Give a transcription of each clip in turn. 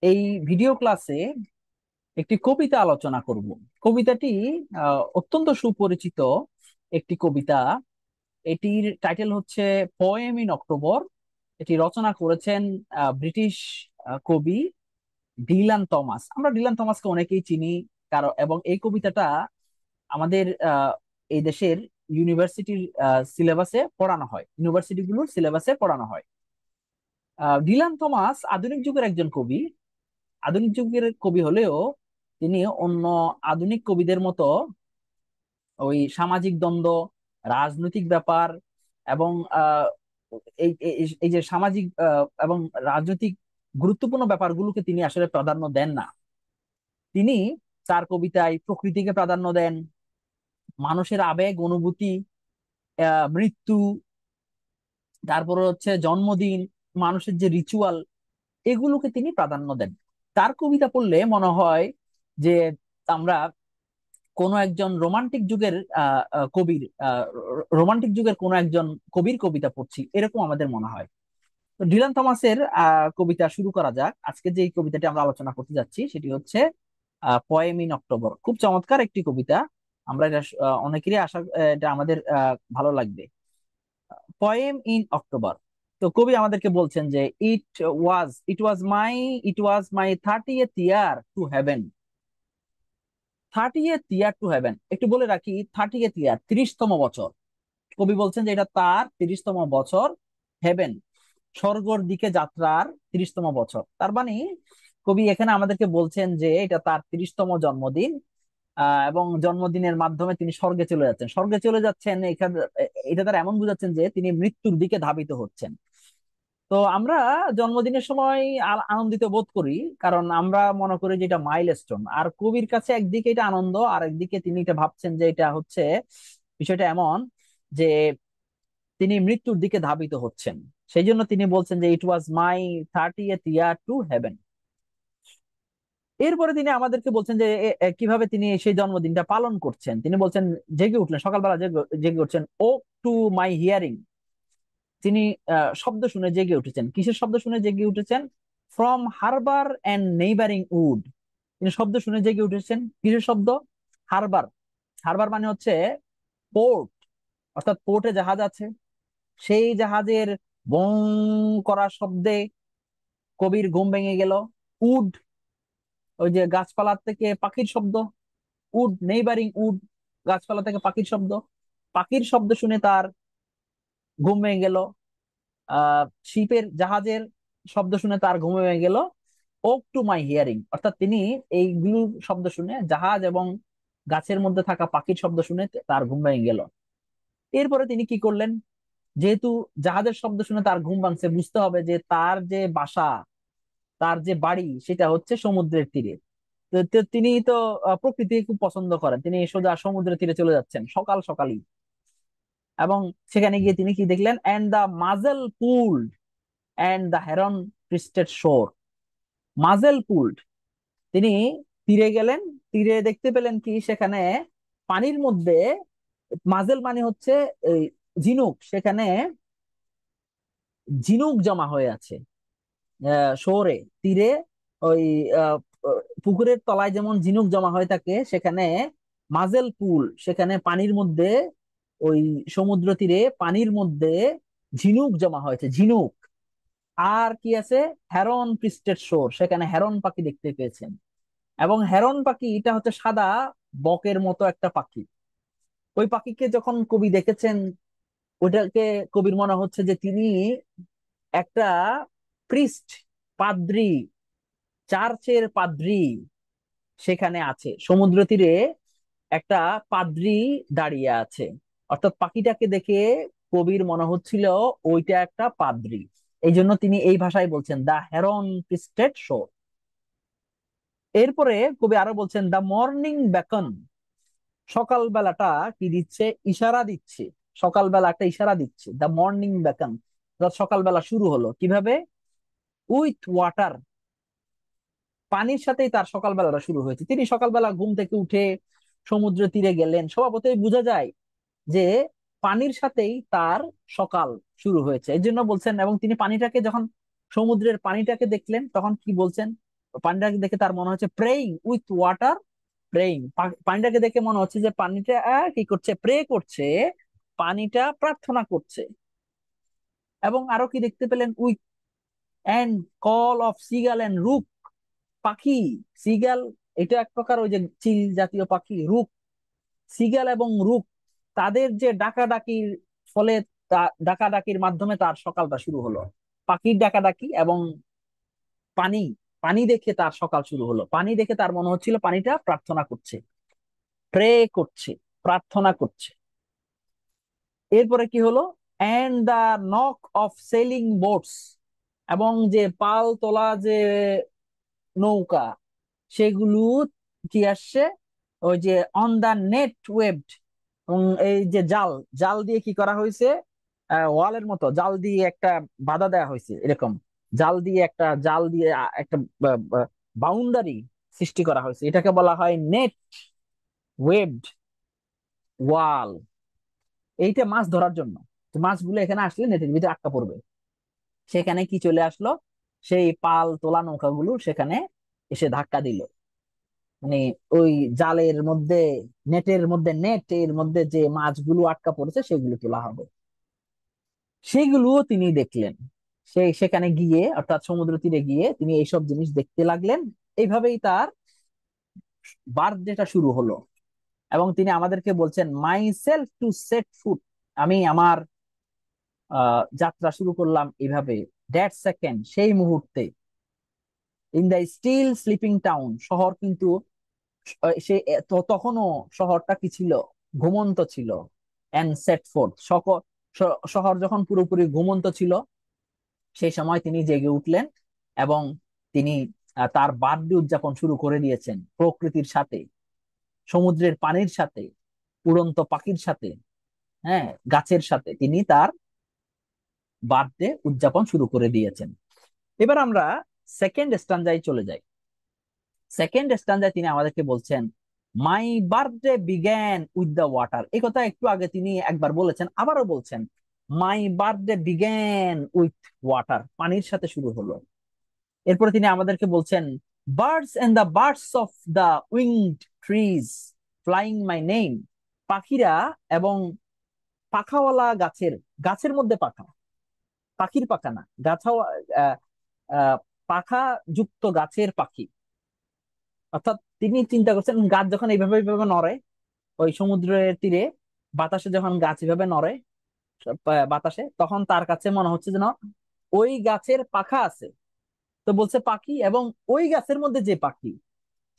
এই ভিডিও ক্লাসে একটি কবিতা আলোচনা করব। কবিতাটি অত্যন্ত সুপরিচিত একটি কবিতা। এটির টাইটেল হচ্ছে পোয়েম ইন অক্টোবর। এটি রচনা করেছেন ব্রিটিশ কবি ডিলান থমাস। আমরা ডিলান থমাসকে অনেকেই চিনি, কারণ এবং এই কবিতাটা আমাদের এই দেশের ইউনিভার্সিটির সিলেবাসে পড়ানো হয়, ইউনিভার্সিটিগুলোর সিলেবাসে পড়ানো হয়। ডিলান থমাস আধুনিক যুগের একজন কবি। আধুনিক যুগের কবি হলেও তিনি অন্য আধুনিক কবিদের মতো ওই সামাজিক দ্বন্দ্ব, রাজনৈতিক ব্যাপার এবং এই যে সামাজিক এবং রাজনৈতিক গুরুত্বপূর্ণ ব্যাপারগুলোকে তিনি আসলে প্রাধান্য দেন না। তিনি তার কবিতায় প্রকৃতিকে প্রাধান্য দেন, মানুষের আবেগ অনুভূতি, মৃত্যু, তারপরে হচ্ছে জন্মদিন, মানুষের যে রিচুয়াল, এগুলোকে তিনি প্রাধান্য দেন। তার কবিতা পড়লে মনে হয় যে আমরা কোনো একজন রোমান্টিক যুগের কবির রোমান্টিক যুগের কোনো একজন কবির কবিতা পড়ছি, এরকম আমাদের মনে হয়। তো ডিলান থমাসের কবিতা শুরু করা যাক। আজকে যে কবিতাটি আমরা আলোচনা করতে যাচ্ছি সেটি হচ্ছে পোয়েম ইন অক্টোবর। খুব চমৎকার একটি কবিতা। আমরা এটা অনেকেরই আশা, এটা আমাদের ভালো লাগবে। Poem in October. তো কবি আমাদেরকে বলছেন যে ইট ওয়াজ মাই 30th year to heaven. 30th year to heaven, একটু বলে রাখি, 30th ইয়ার 30তম বছর। কবি বলছেন যে এটা তার 30তম বছর। হেভেন, স্বর্গর দিকে যাত্রার 30তম বছর। তার মানে কবি এখানে আমাদেরকে বলছেন যে এটা তার 30তম জন্মদিন। এবং জন্মদিনের মাধ্যমে তিনি স্বর্গে চলে যাচ্ছেন। স্বর্গে চলে যাচ্ছেন এখানে, এটা তারা এমন বুঝাচ্ছেন যে তিনি মৃত্যুর দিকে ধাবিত হচ্ছেন। তো আমরা জন্মদিনের সময় আনন্দিত বোধ করি, কারণ আমরা মনে করি যে এটা মাইলস্টোন। আর কবির কাছে একদিকে এটা আনন্দ, আর একদিকে তিনি এটা ভাবছেন যে এটা হচ্ছে বিষয়টা এমন যে তিনি মৃত্যুর দিকে ধাবিত হচ্ছেন। সেই জন্য তিনি বলছেন যে ইট ওয়াজ মাই 30th ইয়ার টু হেভেন। এরপরে তিনি আমাদেরকে বলছেন যে কিভাবে তিনি সেই জন্মদিনটা পালন করছেন। তিনি বলছেন জেগে উঠলেন, সকালবেলা জেগে জেগে উঠছেন। ও টু মাই হিয়ারিং, তিনি শব্দ শুনে জেগে উঠেছেন। কিসের শব্দ শুনে জেগে উঠেছেন? From harbour and neighbouring wood. তিনি শব্দ শুনে জেগে উঠেছেন। কিসের শব্দ? হারবার। হারবার মানে হচ্ছে পোর্ট, অর্থাৎ পোর্টে জাহাজ আছে। সেই জাহাজের বং করার শব্দে কবির ঘুম ভেঙে গেল। উড, ওই যে গাছপালা থেকে পাখির শব্দ। উড, নেইবারিং উড, গাছপালা থেকে পাখির শব্দ। পাখির শব্দ শুনে তার ঘুম ভেঙে গেল। শিপের, জাহাজের শব্দ শুনে তার ঘুম ভেঙে গেল। ওক টু মাই হিয়ারিং, অর্থাৎ তিনি এইগুলো শব্দ শুনে, জাহাজ এবং গাছের মধ্যে থাকা পাখির শব্দ শুনে তার ঘুম ভেঙে গেল। এরপরে তিনি কি করলেন? যেহেতু জাহাজের শব্দ শুনে তার ঘুম ভাঙছে, বুঝতে হবে যে তার যে বাসা, তার যে বাড়ি, সেটা হচ্ছে সমুদ্রের তীরে। তো তো তিনি তো প্রকৃতি খুব পছন্দ করেন। তিনি সোজা সমুদ্রের তীরে চলে যাচ্ছেন সকাল সকালই। এবং সেখানে গিয়ে তিনি কি দেখলেন? And the mussel pool and the heron crested shore. Mussel pool, তিনি তীরে গেলেন। তীরে দেখতে পেলেন কি? সেখানে পানির মধ্যে, মাজেল মানে হচ্ছে এই ঝিনুক, সেখানে ঝিনুক জমা হয়ে আছে। শহরে, তীরে, ওই আহ, পুকুরের তলায় যেমন ঝিনুক জমা হয়ে থাকে, সেখানে মাজেল পুল, সেখানে পানির মধ্যে, ওই সমুদ্র তীরে পানির মধ্যে ঝিনুক জমা হয়েছে, ঝিনুক। আর কি আছে? হেরন ক্রিস্টেড শোর, সেখানে হেরন পাখি দেখতে পেয়েছেন। এবং হেরন পাখি এটা হচ্ছে সাদা বকের মতো একটা পাখি। ওই পাখিকে যখন কবি দেখেছেন, ওইটাকে কবির মনে হচ্ছে যে তিনি একটা প্রিস্ট, পাদ্রি, চার্চের পাদ্রি সেখানে আছে। সমুদ্র তীরে একটা পাদ্রি দাঁড়িয়ে আছে। অর্থাৎ পাখিটাকে দেখে কবির মনে হচ্ছিল ওইটা একটা পাদ্রি। এই জন্য তিনি এই ভাষায় বলছেন দা হেরন ক্রিস্টেড শো। এরপরে কবি আরো বলছেন দা মর্নিং বেকন। সকালবেলাটা কি দিচ্ছে? ইশারা দিচ্ছে। সকালবেলা একটা ইশারা দিচ্ছে, দা মর্নিং বেকন। সকালবেলা শুরু হলো কিভাবে? উইথ ওয়াটার, পানির সাথেই তার সকালবেলাটা শুরু হয়েছে। তিনি সকালবেলা ঘুম থেকে উঠে সমুদ্র তীরে গেলেন, স্বভাবতই বোঝা যায় যে পানির সাথেই তার সকাল শুরু হয়েছে। এই জন্য বলছেন, এবং তিনি পানিটাকে যখন, সমুদ্রের পানিটাকে দেখলেন, তখন কি বলছেন? পানিটাকে দেখে তার মনে হচ্ছে প্রেইং উইথ ওয়াটার, প্রেইং, পানিটাকে দেখে মনে হচ্ছে যে পানিটা কি করছে, প্রে করছে, পানিটা প্রার্থনা করছে। এবং আরো কি দেখতে পেলেন, with and call of seagull and rook, পাখি, সিগাল এটা এক প্রকার ওই যে চিল জাতীয় পাখি, রুক, সিগাল এবং রুক, তাদের যে ডাকাডাকির ফলে, ডাকাডাকির মাধ্যমে তার সকালটা শুরু হলো। পাখির ডাকাডাকি এবং পানি, পানি দেখে তার সকাল শুরু হলো। পানি দেখে তার মনে হচ্ছিল পানিটা প্রার্থনা করছে, প্রে করছে, প্রার্থনা করছে। এরপরে কি হলো, and the knock of sailing boats, এবং যে পাল তোলা যে নৌকা সেগুলো কি আসছে, ওই যে অন দা নেট ওয়েবড, এবং এই যে জাল, জাল দিয়ে কি করা হয়েছে, ওয়ালের মতো জাল দিয়ে একটা বাধা দেওয়া হয়েছে এরকম, জাল দিয়ে একটা, জাল দিয়ে একটা বাউন্ডারি সৃষ্টি করা হয়েছে, এটাকে বলা হয় নেট ওয়েবড ওয়াল। এইটা মাছ ধরার জন্য, তো মাছগুলো এখানে আসলে নেটের ভিতরে আটকা পড়বে। সেখানে কি চলে আসলো, সেই পাল তোলা নৌকাগুলো সেখানে এসে ধাক্কা দিল, মানে ওই জালের মধ্যে, নেটের মধ্যে, নেটের মধ্যে যে মাছগুলো আটকা পড়েছে সেগুলো তোলা হবে। সেগুলোও তিনি দেখলেন। সেখানে গিয়ে, অর্থাৎ সমুদ্র তীরে গিয়ে তিনি এইসব জিনিস দেখতে লাগলেন। এইভাবেই তার বার্থডেটা শুরু হলো। এবং তিনি আমাদেরকে বলছেন, my self to set foot, আমি আমার যাত্রা শুরু করলাম এইভাবে, দ্যাট সেকেন্ড, সেই মুহূর্তে, in the still sleeping town, শহর কিন্তু সে তখনও শহরটা কি ছিল, ঘুমন্ত ছিল। এন্ড সেট ফোর্থ, শহর যখন পুরোপুরি ঘুমন্ত ছিল, সেই সময় তিনি জেগে উঠলেন এবং তিনি তার বার্থডে উদযাপন শুরু করে দিয়েছেন প্রকৃতির সাথে, সমুদ্রের পানির সাথে, উড়ন্ত পাখির সাথে, হ্যাঁ, গাছের সাথে তিনি তার বার্থডে উদযাপন শুরু করে দিয়েছেন। এবার আমরা সেকেন্ড স্ট্যান্জায় চলে যাই। সেকেন্ড স্ট্যান্জায় তিনি আমাদেরকে বলছেন, my birthday began with the water. এই কথা একটু আগে তিনি একবার বলেছেন, আবারও বলছেন, my birthday began with water, পানির সাথে শুরু হলো। এরপরে তিনি আমাদেরকে বলছেন, birds and the birds of the winged trees flying my name, পাখিরা এবং পাখাওয়ালা গাছের, গাছের মধ্যে পাখা, পাখির পাখা না, গাছা, আহ, আহ, পাখা যুক্ত গাছের পাখি। অর্থাৎ তিনি চিন্তা করছেন, গাছ যখন এইভাবে এইভাবে নড়ে ওই সমুদ্রের তীরে, বাতাসে যখন গাছ এভাবে নড়ে বাতাসে, তখন তার কাছে মনে হচ্ছে যেন ওই গাছের পাখা আছে। তো বলছে পাখি, এবং ওই গাছের মধ্যে যে পাখি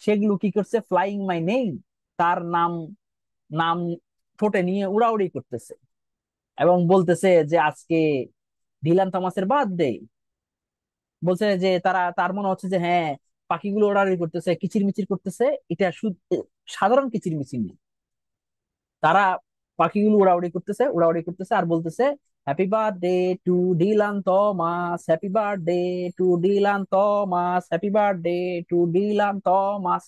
সেগুলো কি করছে, ফ্লাইং মাই নেম, তার নাম, নাম ঠোঁটে নিয়ে উড়াউড়ি করতেছে এবং বলতেছে যে আজকে ডিলান থমাসের বার্থডে। বলছে যে তারা, তার মনে হচ্ছে যে হ্যাঁ, পাখিগুলো ওড়াউড়ি করতেছে, কিচিরমিচির করতেছে, এটা শুধু সাধারণ কিচিরমিচির নেই, তারা পাখিগুলো উড়াউড়ি করতেছে, উড়াউড়ি করতেছে আর বলতেছে, happy birthday to Dylan Thomas, happy birthday to Dylan Thomas, happy birthday to Dylan Thomas.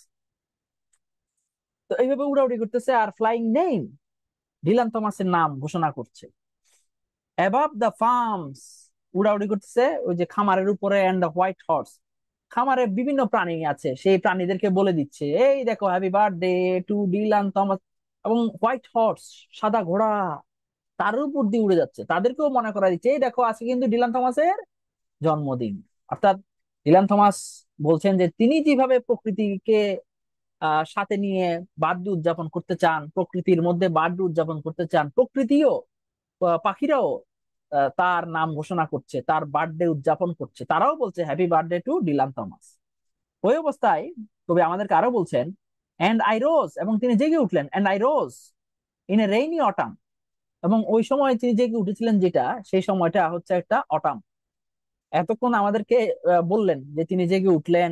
তো এইভাবে উড়াউড়ি করতেছে আর ফ্লাইং নেম, ডিলান থমাসের নাম ঘোষণা করছে। অ্যাবাভ দ্য ফার্মস, উড়াউড়ি করতেছে ওই যে খামারের উপরে, এন্ড দ্য হোয়াইট হর্স, খামারে বিভিন্ন প্রাণী আছে, সেই প্রাণীদেরকে বলে দিচ্ছে, এই দেখো happy birthday to Dylan Thomas. এবং হোয়াইট হর্স, সাদা ঘোড়া, তার উপর দিয়ে উড়ে যাচ্ছে, তাদেরকেও মনে করা দিচ্ছে, এই দেখো আজকে কিন্তু ডিলান থমাসের জন্মদিন। অর্থাৎ ডিলান থমাস বলছেন যে তিনি যেভাবে প্রকৃতিকে সাথে নিয়ে বার্থডে উদযাপন করতে চান, প্রকৃতির মধ্যে বার্থডে উদযাপন করতে চান, প্রকৃতিও, পাখিরাও তার নাম ঘোষণা করছে, তার বার্থডে উদযাপন করছে, তারাও বলছে happy birthday to Dylan Thomas. ওই অবস্থায় কবি আমাদেরকে আরো বলছেন, এন্ড আই রোজ, এবং তিনি জেগে উঠলেন, and I rose in a rainy autumn, এবং ওই সময় তিনি জেগে উঠেছিলেন যেটা, সেই সময়টা হচ্ছে একটা অটাম। এতক্ষণ আমাদেরকে বললেন যে তিনি জেগে উঠলেন,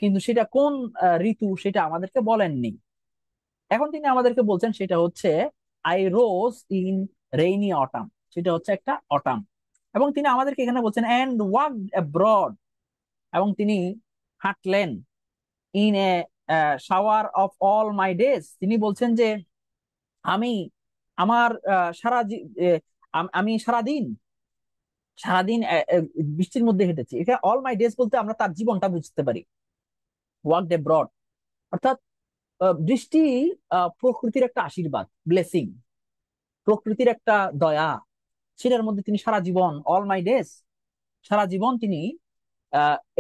কিন্তু সেটা কোন ঋতু সেটা আমাদেরকে বলেননি। এখন তিনি আমাদেরকে বলছেন সেটা হচ্ছে I rose in rainy autumn, সেটা হচ্ছে একটা অটাম। এবং তিনি আমাদেরকে এখানে বলছেন এন্ড ওয়াকড অ্যাব্রড, এবং তিনি হাঁটলেন, in a shower of all my days, তিনি বলছেন যে আমি আমার আমি সারাদিন সারাদিন বৃষ্টির মধ্যে হেঁটেছে। এটা অল মাই ডেজ বলতে আমরা তার জীবনটা বুঝতে পারি। ওয়াক ডে ব্রড, অর্থাৎ বৃষ্টি প্রকৃতির একটা আশীর্বাদ, ব্লেসিং, প্রকৃতির একটা দয়া। সেটার মধ্যে তিনি সারা জীবন, অল মাই ডেজ, সারা জীবন তিনি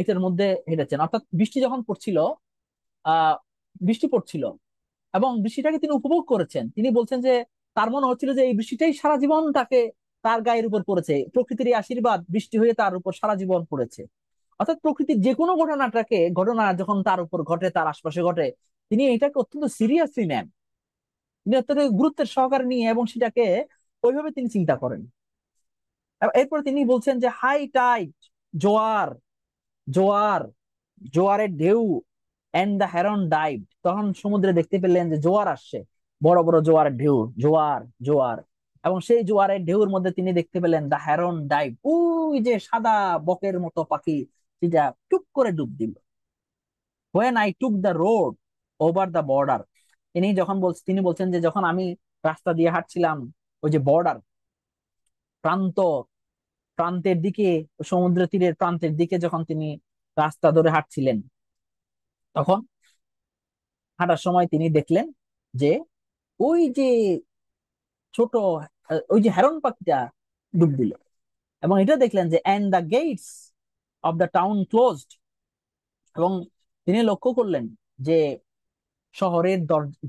এটার মধ্যে হেঁটেছেন। অর্থাৎ বৃষ্টি যখন পড়ছিল, আহ বৃষ্টি পড়ছিল এবং বৃষ্টিটাকে তিনি উপভোগ করেছেন। তিনি বলছেন যে তার মনে হচ্ছিল যে এই বৃষ্টিটাই সারা জীবন তাকে, তার গায়ের উপর পড়েছে, প্রকৃতির এই আশীর্বাদ বৃষ্টি হয়ে তার উপর সারা জীবন পড়েছে। অর্থাৎ প্রকৃতির যে কোনো ঘটনা যখন তার উপর ঘটে, তার আশপাশে ঘটে, তিনি এটাকে অত্যন্ত সিরিয়াসলি নেন, তিনি অত্যন্ত গুরুত্বের সহকারে নিয়ে এবং সেটাকে ওইভাবে তিনি চিন্তা করেন। এরপর তিনি বলছেন যে হাই টাইড, জোয়ার, জোয়ার, জোয়ারের ঢেউ, এন্ড দ্য হেরন ডাইভ। তখন সমুদ্রে দেখতে পেলেন যে জোয়ার আসছে, বড় বড় জোয়ারের ঢেউ, জোয়ার, জোয়ার। এবং সেই জোয়ারের ঢেউর মধ্যে তিনি দেখতে পেলেন দ্য হেরন ডাইভ, ওই যে সাদা বকের মতো পাখি, সেটা টুক করে ডুব দিল। When I took the road over the border, তিনি বলছেন যে যখন আমি রাস্তা দিয়ে হাঁটছিলাম, ওই যে বর্ডার, প্রান্ত, প্রান্তের দিকে, সমুদ্র তীরের প্রান্তের দিকে যখন তিনি রাস্তা ধরে হাঁটছিলেন, তখন হাঁটার সময় তিনি দেখলেন যে ওই যে ছোট, ওই যে হেরন পাখিটা ডুব দিল। এবং এটা দেখলেন যে and the gates of the town closed, এবং তিনি লক্ষ্য করলেন যে শহরের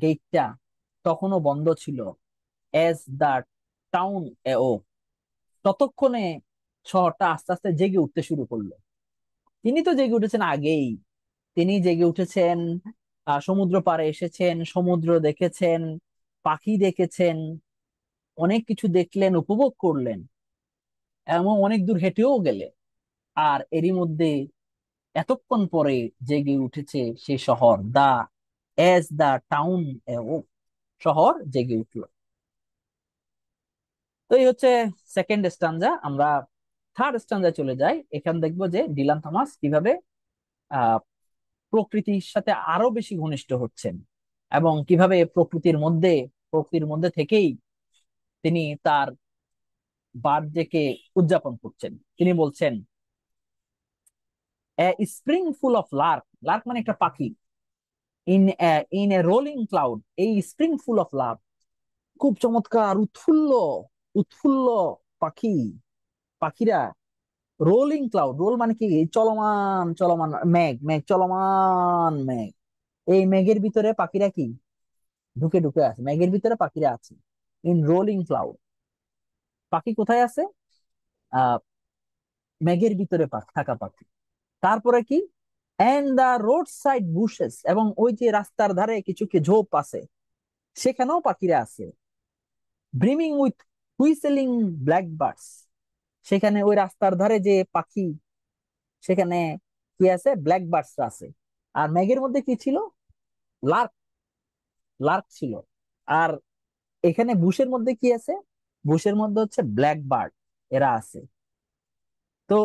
গেটটা তখনও বন্ধ ছিল। এজ দ্য টাউন ও, ততক্ষণে শহরটা আস্তে আস্তে জেগে উঠতে শুরু করলো। তিনি তো জেগে উঠেছেন আগেই, তিনি জেগে উঠেছেন, সমুদ্র পাড়ে এসেছেন, সমুদ্র দেখেছেন, পাখি দেখেছেন, অনেক কিছু দেখলেন, উপভোগ করলেন, এবং অনেক দূর হেঁটেও গেলেন। আর এরই মধ্যে এতক্ষণ পরে জেগে উঠেছে সে শহর, এজ দা টাউন, শহর জেগে উঠলো। তো এই হচ্ছে সেকেন্ড স্টানজা। আমরা থার্ড স্টানজা চলে যাই। এখানে দেখবো যে ডিলান থমাস কিভাবে আহ প্রকৃতির সাথে আরো বেশি ঘনিষ্ঠ হচ্ছেন এবং কিভাবে প্রকৃতির মধ্যে থেকেই তিনি তার বার্থডেকে উদযাপন করছেন। তিনি বলছেন, spring full of Lark, Lark মানে একটা পাখি, ইন এ রোলিং ক্লাউড, এই স্প্রিং ফুল অফ লার্ক, খুব চমৎকার, উৎফুল্ল, উৎফুল্ল পাখি, পাখিরা, রোলিং ক্লাউড, রোল মানে কি, চলমান, চলমান মেঘ, মেঘ, চলমান মেঘ, এই মেঘের ভিতরে পাখিরা কি ঢুকে ঢুকে আছে, মেঘের ভিতরে পাখিরা আছে। ইন রোলিং ক্লাউড, পাখি কোথায় আছে? আহ মেঘের ভিতরে থাকা পাখি। তারপরে কি, and the roadside bushes, এবং ওই যে রাস্তার ধারে কিছু কি ঝোপ আছে, সেখানেও পাখিরা আছে। ব্রিমিং উইথ হুইসেলিং ব্ল্যাক বার্ডস, সেখানে ওই রাস্তার ধারে যে পাখি, সেখানে কি আছে, ব্ল্যাক বার্ডস আছে। আর মেঘের মধ্যে কি ছিল? লার্ক, লার্ক ছিল। আর এখানে বুশের মধ্যে কি আছে? বুশের মধ্যে হচ্ছে ব্ল্যাক বার্ড, এরা আছে। তো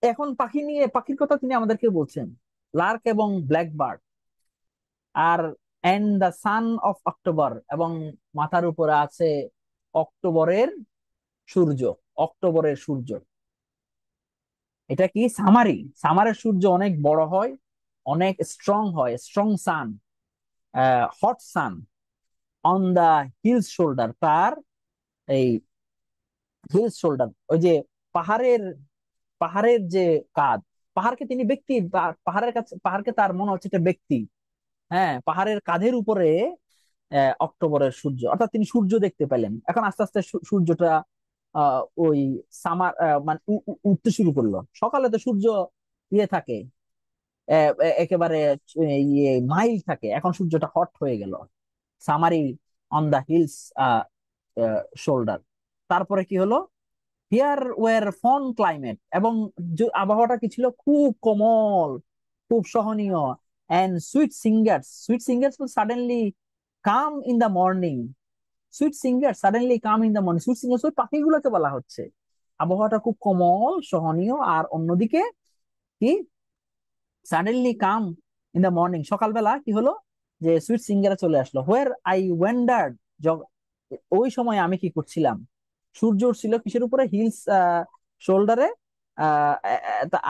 এখন পাখি নিয়ে, পাখির কথা তিনি আমাদেরকে বলছেন, লার্ক এবং ব্ল্যাক বার্ড। আর and the sun of October, এবং মাথার উপরে আছে অক্টোবরের সূর্য, অক্টোবরের সূর্য। এটা কি সামারি, সামারের সূর্য অনেক বড় হয়, অনেক স্ট্রং হয়, strong sun, hot sun, on the hills shoulder, তার এই হিলস শোল্ডার, ওই যে পাহাড়ের, পাহাড়ের যে কাঁধ, পাহাড়কে তিনি ব্যক্তি, পাহাড়ের কাছে, পাহাড়কে তার মনে হচ্ছে একটা ব্যক্তি, হ্যাঁ, পাহাড়ের কাঁধের উপরে অক্টোবরের সূর্য, অর্থাৎ তিনি সূর্য দেখতে পেলেন। এখন আস্তে আস্তে সূর্যটা ওই সামার, মানে উঠতে শুরু করলো। সকালে তো সূর্য ইয়ে থাকে, একেবারে ইয়ে মাইল থাকে, এখন সূর্যটা হট হয়ে গেল, summery, on the hills shoulder. তারপরে কি হলো, হিয়ার ওয়ার ফন ক্লাইমেট, এবং আবহাওয়াটা কি ছিল, খুব কোমল, খুব সহনীয়। And sweet singers, sweet singers suddenly come in the morning, sweet singer suddenly come in the morning, sweet singer ওই পাখিগুলোকে বলা হচ্ছে। আবহাওয়াটা খুব কোমল, সহনীয়। আর অন্যদিকে কি, suddenly come in the morning, সকালবেলা কি হলো, যে সুইট সিঙ্গারে চলে আসলো। হোয়ার আই ওয়েন্ডার্ড, ওই সময় আমি কি করছিলাম, সূর্য উঠছিল কিসের উপরে, হিলস, শোল্ডারে।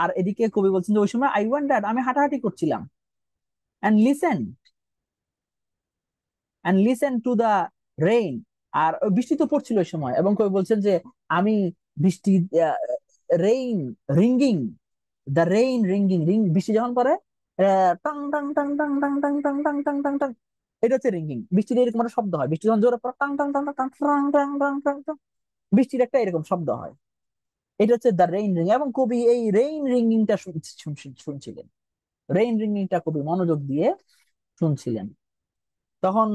আর এদিকে কবি বলছেন যে ওই সময় আই ওয়ান্ডার, আমি হাঁটাহাঁটি করছিলাম, and listen to the rain. আর ওই বৃষ্টি তো পড়ছিল ওই সময়, এবং কবি বলছেন যে আমি বৃষ্টি, rain ringing, the rain ringing, বৃষ্টি যখন পড়ে tongue tongue tongue tongue tongue tongue tongue tongue tongue tongue tongue, এটা হচ্ছে রিঙ্গিং। বৃষ্টির এরকম একটা শব্দ হয়, বৃষ্টি যখন জোরে পড়ে tongue tongue tongue tongue tongue tongue tongue tongue tongue tongue, বৃষ্টির একটা এরকম শব্দ হয়। এটা হচ্ছে দ্য রেইন রিং, এবং কবি এই রেইন রিঙ্গিংটা শুনছিলেন। রেইন রিঙ্গিংটা কবি মনোযোগ দিয়ে শুনছিলেন। তখন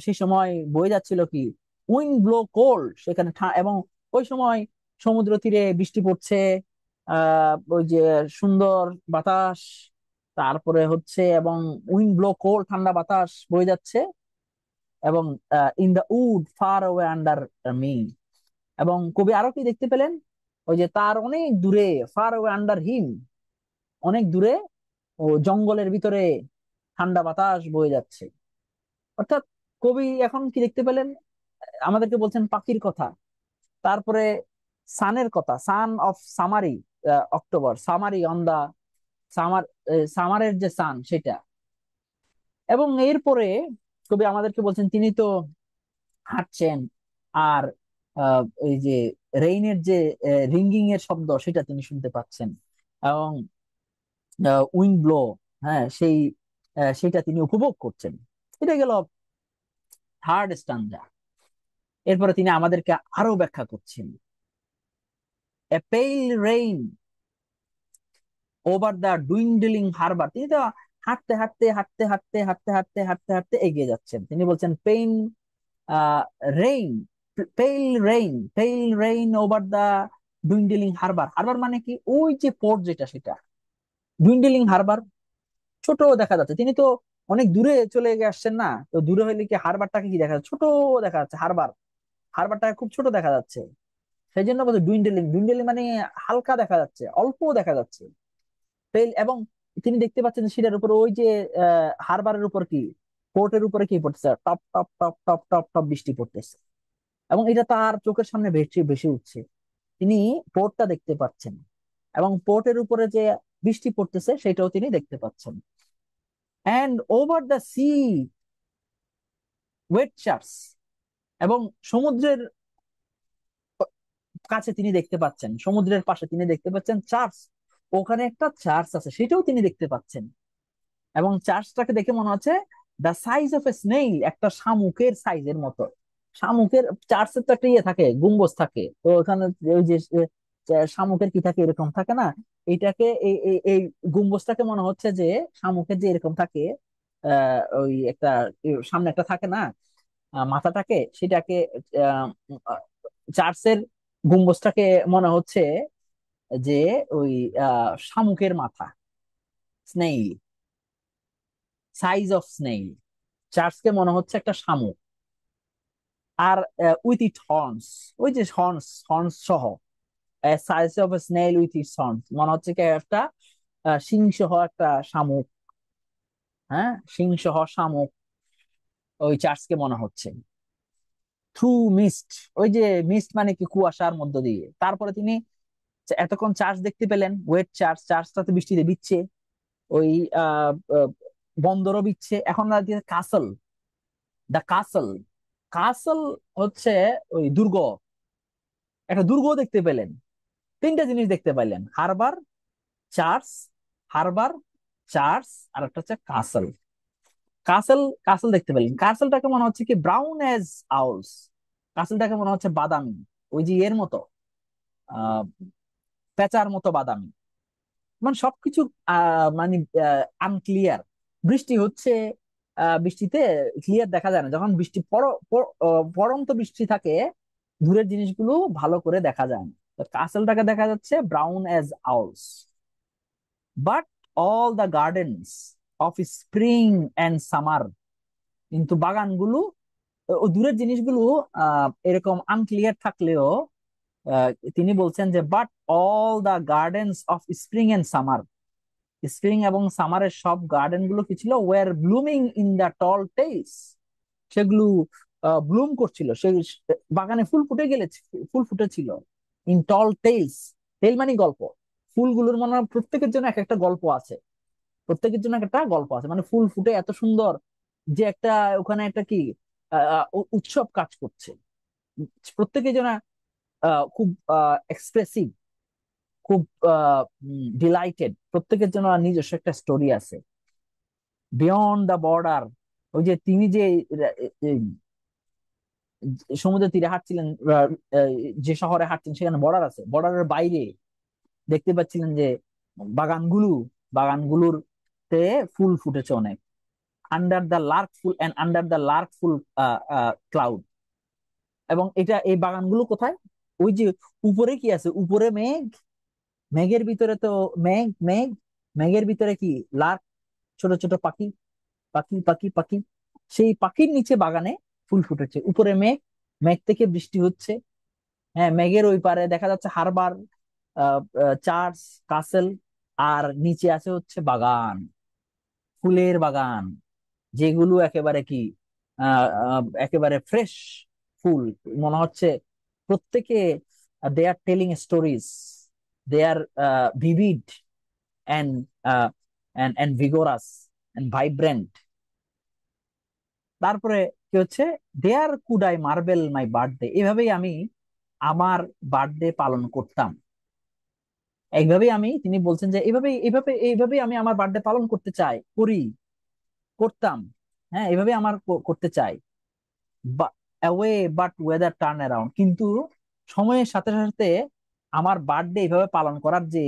সেই সময় বয়ে যাচ্ছিল কি, উইন্ড ব্লো কোল্ড, সেখানে এবং ওই সময় সমুদ্র তীরে বৃষ্টি পড়ছে, ওই যে সুন্দর বাতাস, তারপরে হচ্ছে এবং উইন্ড ব্লো কোল্ড, ঠান্ডা বাতাস বয়ে যাচ্ছে, এবং in the wood faraway under me. এবং কবি আরো কি দেখতে পেলেন, ওই যে তার অনেক দূরে, ফার ওয়ে আন্ডার হিম, অনেক দূরে ও জঙ্গলের ভিতরে ঠান্ডা বাতাস বয়ে যাচ্ছে। অর্থাৎ কবি এখন কি দেখতে পেলেন, আমাদেরকে বলছেন পাখির কথা, তারপরে সানের কথা, sun of summery, October, summery on the summer, সামারের যে সান সেটা। এবং এরপরে কবি আমাদেরকে বলছেন তিনি তো হাঁটছেন, আর এই যে রেইনের যে রিঙ্গিং এর শব্দ সেটা তিনি শুনতে পাচ্ছেন, এবং উইন্ড ব্লো, হ্যাঁ সেই সেটা তিনি উপভোগ করছেন। এটা গেল থার্ড স্টাঞ্জা। এরপরে তিনি আমাদেরকে আরো ব্যাখ্যা করছেন, a pale rain over the dwindling harbour. তিনি তো হাঁটতে হাঁটতে হাঁটতে হাঁটতে হাঁটতে হাঁটতে হাঁটতে হাঁটতে এগিয়ে যাচ্ছেন। তিনি বলছেন pain rain, pale rain over the dwindling harbour. Harbour মানে কি, ওই যে পোর্ট যেটা সেটা, ডুইন্ডলিং হারবার, ছোট দেখা যাচ্ছে। তিনি তো অনেক দূরে চলে গিয়ে আসছেন না, তো দূরে হইলে কি হারবারটাকে কি দেখা যাচ্ছে, ছোট দেখা যাচ্ছে। হারবারটাকে খুব ছোট দেখা যাচ্ছে, সেই জন্য বলছে ডুইন্ডলিং। ডুইন্ডলিং মানে হালকা দেখা যাচ্ছে, অল্প দেখা যাচ্ছে। এবং তিনি দেখতে পাচ্ছেন যে সেটার উপর ওই যে হারবারের উপর কি, পোর্টের উপরে কি পড়তেছে, top top top top top top বৃষ্টি পড়তেছে, এবং এটা তার চোখের সামনে ভেসে ভেসে উঠছে। তিনি পোর্টটা দেখতে পাচ্ছেন, এবং পোর্টের উপরে যে বৃষ্টি পড়তেছে সেটাও তিনি দেখতে পাচ্ছেন। And over the sea wet charts, এবং সমুদ্রের কাছে তিনি দেখতে পাচ্ছেন, সমুদ্রের পাশে তিনি দেখতে পাচ্ছেন চার্চ, ওখানে একটা চার্চ আছে সেটাও তিনি দেখতে পাচ্ছেন। এবং চার্চটাকে দেখে মনে হচ্ছে the size of A snail, একটা শামুকের সাইজের মতো। শামুকের চার্চের তো একটা ইয়ে থাকে, গম্বুজ থাকে, তো ওখানে ওই যে শামুকের কি থাকে, এরকম থাকে না, এইটাকে এই গম্বুজটাকে মনে হচ্ছে যে শামুকের যে এরকম থাকে, ওই একটা সামনে একটা থাকে না, মাথাটাকে সেটাকে, চার্চের গম্বুজটাকে মনে হচ্ছে যে ওই শামুকের মাথা, স্নেইল, সাইজ অফ স্নেইল। চার্চকে মনে হচ্ছে একটা শামুক। আর উইথ ইট হর্নস, ওই যে হর্নস, হর্নস সহ, size of snail with it horns, মনে হচ্ছে কি একটা শিং সহ একটা শামুক। হ্যাঁ, শিং সহ শামুক ওই চার্চকে মনে হচ্ছে। থ্রু মিস্ট, ওই যে মিস্ট মানে কি, কুয়াশার মধ্য দিয়ে। তারপরে তিনি এতক্ষণ চার্চ দেখতে পেলেন, ওয়েট চার্চ, চার্চটাতে বৃষ্টিতে ভিজছে, ওই আহ আহ, বন্দরও ভিজছে। এখন কাসল, দা কাসল, কাসল হচ্ছে ওই দুর্গ, একটা দুর্গ দেখতে পেলেন। তিনটা জিনিস দেখতে পাইলেন, হারবার, চার্চ, হারবার, চার্চ, আর একটা হচ্ছে কাসল। কাসল, কাসল দেখতে পেলেন। কাসলটাকে মনে হচ্ছে কি ব্রাউন এজ আউলস, কাসলটাকে মনে হচ্ছে বাদামি, ওই যে এর মতো, আহ পেঁচার মতো বাদামি। মানে সবকিছু মানে আনক্লিয়ার। বৃষ্টি হচ্ছে, বৃষ্টিতে ক্লিয়ার দেখা যায় না। যখন বৃষ্টি পড়ন্ত বৃষ্টি থাকে, দূরের জিনিসগুলো ভালো করে দেখা যায় না। তো কাসলটাকে দেখা যাচ্ছে brown as owls. But all the gardens of spring and summer, কিন্তু বাগানগুলো, ও দূরের জিনিসগুলো এরকম আনক্লিয়ার থাকলেও, আহ, তিনি বলছেন যে but all the gardens of spring and summer, spring এবং সামারের সব গার্ডেন গুলো কি ছিল, were blooming in the tall tales, সেগুলো ব্লুম করছিল, সে বাগানে ফুল ফুটে ফুল ফুটেছিল। ইন টল টেলস, টেল মানে গল্প, ফুলগুলোর মনে হয় প্রত্যেকের জন্য এক একটা গল্প আছে, প্রত্যেকের জন্য একটা গল্প আছে, মানে ফুল ফুটে এত সুন্দর যে একটা ওখানে একটা কি উৎসব কাজ করছে। প্রত্যেকের জন্য খুব এক্সপ্রেসিভ, খুব ডিলাইটেড, প্রত্যেকের জন্য নিজস্ব একটা স্টোরি আছে। বিয়ন্ড দ্য বর্ডার, ওই যে তিনি যে সমুদ্রের তীরে হাঁটছিলেন, আহ, আহ, যে শহরে হাঁটছেন সেখানে বর্ডার আছে, বর্ডারের বাইরে দেখতে পাচ্ছিলেন যে বাগানগুলো, বাগানগুলোর তে ফুল ফুটেছে অনেক। Under the Lark full and under the Lark full cloud. এবং এটা এই বাগানগুলো কোথায়? ওই যে উপরে কি আছে, উপরে মেঘ, মেঘের ভিতরে তো মেঘ মেঘ, মেঘের ভিতরে কি লার্ক, ছোট ছোট পাখি, পাখি পাখি পাখি, সেই পাখির নিচে বাগানে ফুল ফুটেছে। উপরে মেঘ, মেঘ থেকে বৃষ্টি হচ্ছে। হ্যাঁ, মেঘের ওই পারে দেখা যাচ্ছে হারবার, চার্চ, কাসেল, আর নিচে আছে হচ্ছে বাগান, ফুলের বাগান, যেগুলো একেবারে কি একেবারে ফ্রেশ ফুল মনে হচ্ছে। প্রত্যেকে they are telling stories, they are vivid and and vigorous and vibrant. তারপরে কি হচ্ছে, there could I marvel my birthday, এভাবেই আমি আমার বার্থডে পালন করতাম। এইভাবেই আমি, তিনি বলছেন যে এইভাবেই আমি আমার বার্থডে পালন করতে চাই, করতাম। হ্যাঁ, এইভাবে আমার করতে চাই। Away but weather turn around, কিন্তু সময়ের সাথে সাথে আমার বার্থডে এইভাবে পালন করার যে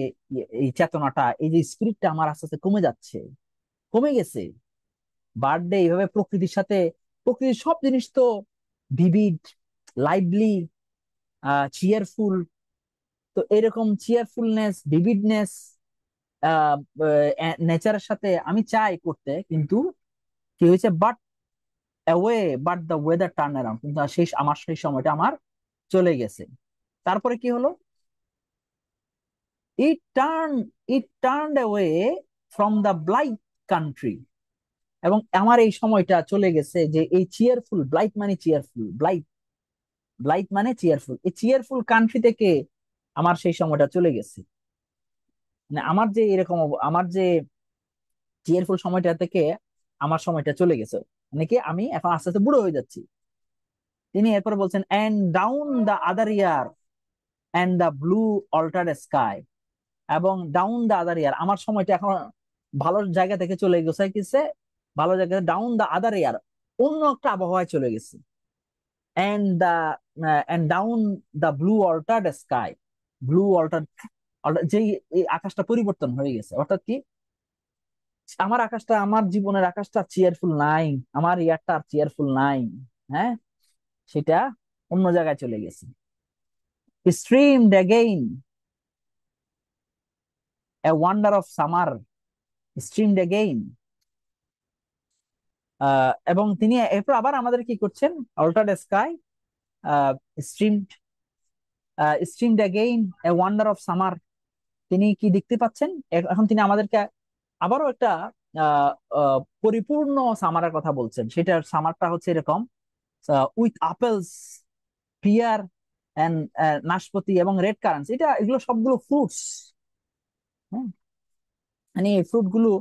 এই চেতনাটা, এই যে স্পিরিটটা আমার আস্তে আস্তে কমে যাচ্ছে, কমে গেছে। বার্থডে এইভাবে প্রকৃতির সাথে, প্রকৃতির সব জিনিস তো ভিভিড, লাইভলি, চিয়ারফুল, তো এরকম চিয়ারফুলনেস, ভিভিডনেস নেচারের সাথে আমি চাই করতে, কিন্তু কি হয়েছে, but away but the weather turn around, কিন্তু আমার সেই সময়টা আমার চলে গেছে। তারপরে কি হলো, it turn it turn away from the blight country, এবং আমার এই সময়টা চলে গেছে যে এই চিয়ারফুল, ব্লাইট মানে চিয়ারফুল, ব্লাইট, ব্লাইট মানে চিয়ারফুল, এই চিয়ারফুল কান্ট্রি থেকে আমার সেই সময়টা চলে গেছে। মানে আমার যে এরকম আমার যে চিয়ারফুল সময়টা থেকে আমার সময়টা চলে গেছে, মানে কি আমি এখন আস্তে আস্তে বুড়ো হয়ে যাচ্ছি। তিনি এরপর বলছেন, and down the other year and the blue alter sky, এবং ডাউন দ্য আদার ইয়ার, আমার সময়টা এখন ভালো জায়গা থেকে চলে গেছে, ভালো জায়গা, ডাউন দ্য আদার ইয়ার, অন্য একটা আবহাওয়ায় চলে গেছে। And the and down the blue altered sky, blue alter, যেই এই আকাশটা পরিবর্তন হয়ে গেছে, অর্থাৎ কি আমার আকাশটা, আমার জীবনের আকাশটা চেয়ারফুল নাই, আমার ইয়ারটা আর চেয়ারফুল নাই। হ্যাঁ, সেটা অন্য জায়গায় চলে গেছে। Streamed again a wonder of summer, streamed again, এবং তিনি এরপর আবার আমাদের কি করছেন, altered sky, streamed streamed again a wonder of summer, তিনি কি দেখতে পাচ্ছেন, এখন তিনি আমাদেরকে আবারও একটা আহ, পরিপূর্ণ সামারের কথা বলছেন। সেটার সামারটা হচ্ছে এরকম, উইথ আপেলস, পিয়ার এন্ড নাশপাতি এবং রেড কারেন্টস, এগুলো সবগুলো ফ্রুটস। মানে এই ফ্রুট গুলো